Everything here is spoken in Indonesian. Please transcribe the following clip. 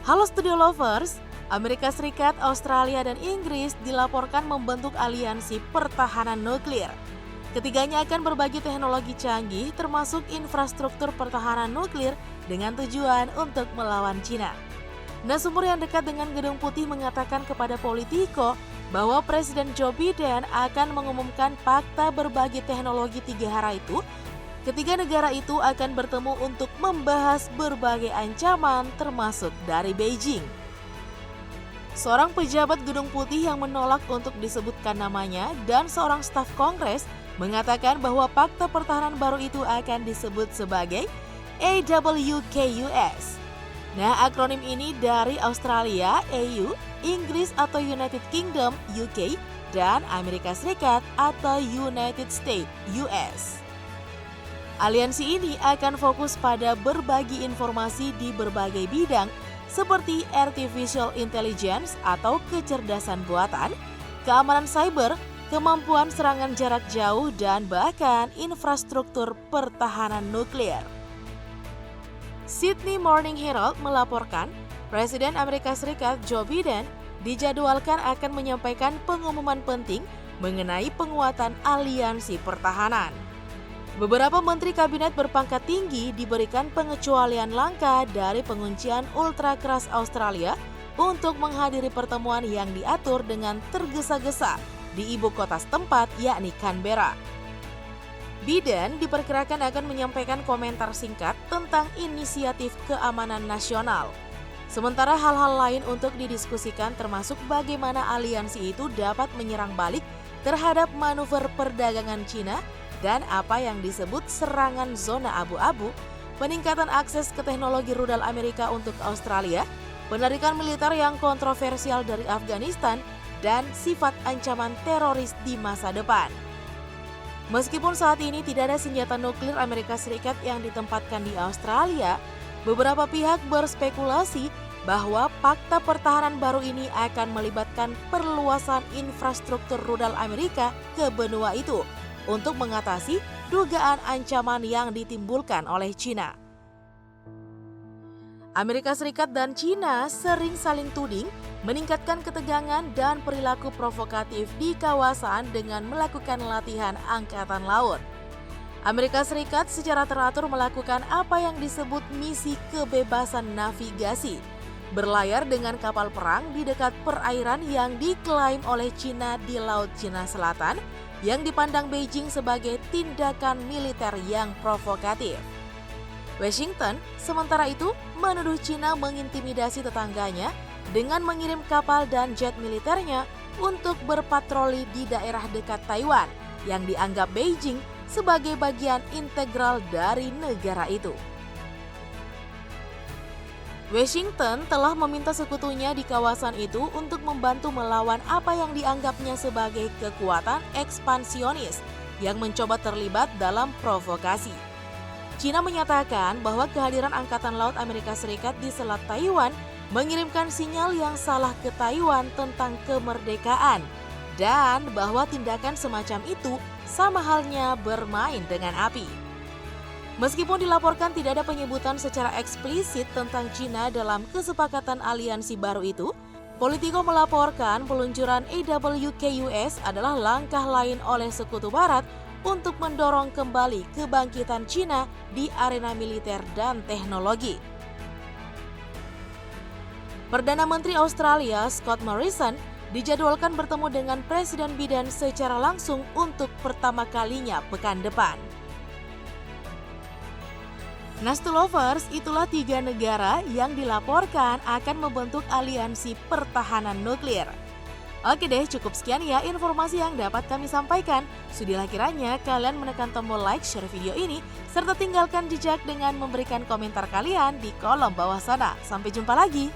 Halo Studio Lovers, Amerika Serikat, Australia, dan Inggris dilaporkan membentuk aliansi pertahanan nuklir. Ketiganya akan berbagi teknologi canggih termasuk infrastruktur pertahanan nuklir dengan tujuan untuk melawan Cina. Nah, sumber yang dekat dengan Gedung Putih mengatakan kepada Politico bahwa Presiden Joe Biden akan mengumumkan fakta berbagi teknologi tiga hara itu. Ketiga negara itu akan bertemu untuk membahas berbagai ancaman termasuk dari Beijing. Seorang pejabat Gedung Putih yang menolak untuk disebutkan namanya dan seorang staf Kongres mengatakan bahwa fakta pertahanan baru itu akan disebut sebagai AWKUS. Nah, akronim ini dari Australia, AU, Inggris atau United Kingdom, UK, dan Amerika Serikat atau United States, US. Aliansi ini akan fokus pada berbagi informasi di berbagai bidang seperti artificial intelligence atau kecerdasan buatan, keamanan cyber, kemampuan serangan jarak jauh, dan bahkan infrastruktur pertahanan nuklir. Sydney Morning Herald melaporkan, Presiden Amerika Serikat Joe Biden dijadwalkan akan menyampaikan pengumuman penting mengenai penguatan aliansi pertahanan. Beberapa menteri kabinet berpangkat tinggi diberikan pengecualian langka dari penguncian ultra keras Australia untuk menghadiri pertemuan yang diatur dengan tergesa-gesa di ibu kota setempat yakni Canberra. Biden diperkirakan akan menyampaikan komentar singkat tentang inisiatif keamanan nasional. Sementara hal-hal lain untuk didiskusikan termasuk bagaimana aliansi itu dapat menyerang balik terhadap manuver perdagangan Cina dan apa yang disebut serangan zona abu-abu, peningkatan akses ke teknologi rudal Amerika untuk Australia, penarikan militer yang kontroversial dari Afghanistan, dan sifat ancaman teroris di masa depan. Meskipun saat ini tidak ada senjata nuklir Amerika Serikat yang ditempatkan di Australia, beberapa pihak berspekulasi bahwa fakta pertahanan baru ini akan melibatkan perluasan infrastruktur rudal Amerika ke benua itu untuk mengatasi dugaan ancaman yang ditimbulkan oleh Cina. Amerika Serikat dan Cina sering saling tuding meningkatkan ketegangan dan perilaku provokatif di kawasan dengan melakukan latihan angkatan laut. Amerika Serikat secara teratur melakukan apa yang disebut misi kebebasan navigasi, berlayar dengan kapal perang di dekat perairan yang diklaim oleh Cina di Laut Cina Selatan, yang dipandang Beijing sebagai tindakan militer yang provokatif. Washington sementara itu menuduh Cina mengintimidasi tetangganya dengan mengirim kapal dan jet militernya untuk berpatroli di daerah dekat Taiwan yang dianggap Beijing sebagai bagian integral dari negara itu. Washington telah meminta sekutunya di kawasan itu untuk membantu melawan apa yang dianggapnya sebagai kekuatan ekspansionis yang mencoba terlibat dalam provokasi. Cina menyatakan bahwa kehadiran Angkatan Laut Amerika Serikat di Selat Taiwan mengirimkan sinyal yang salah ke Taiwan tentang kemerdekaan dan bahwa tindakan semacam itu sama halnya bermain dengan api. Meskipun dilaporkan tidak ada penyebutan secara eksplisit tentang Cina dalam kesepakatan aliansi baru itu, Politico melaporkan peluncuran AWKUS adalah langkah lain oleh Sekutu Barat untuk mendorong kembali kebangkitan Cina di arena militer dan teknologi. Perdana Menteri Australia Scott Morrison dijadwalkan bertemu dengan Presiden Biden secara langsung untuk pertama kalinya pekan depan. Nah, Lovers, itulah tiga negara yang dilaporkan akan membentuk aliansi pertahanan nuklir. Oke deh, cukup sekian ya informasi yang dapat kami sampaikan. Sudilah kiranya kalian menekan tombol like, share video ini, serta tinggalkan jejak dengan memberikan komentar kalian di kolom bawah sana. Sampai jumpa lagi.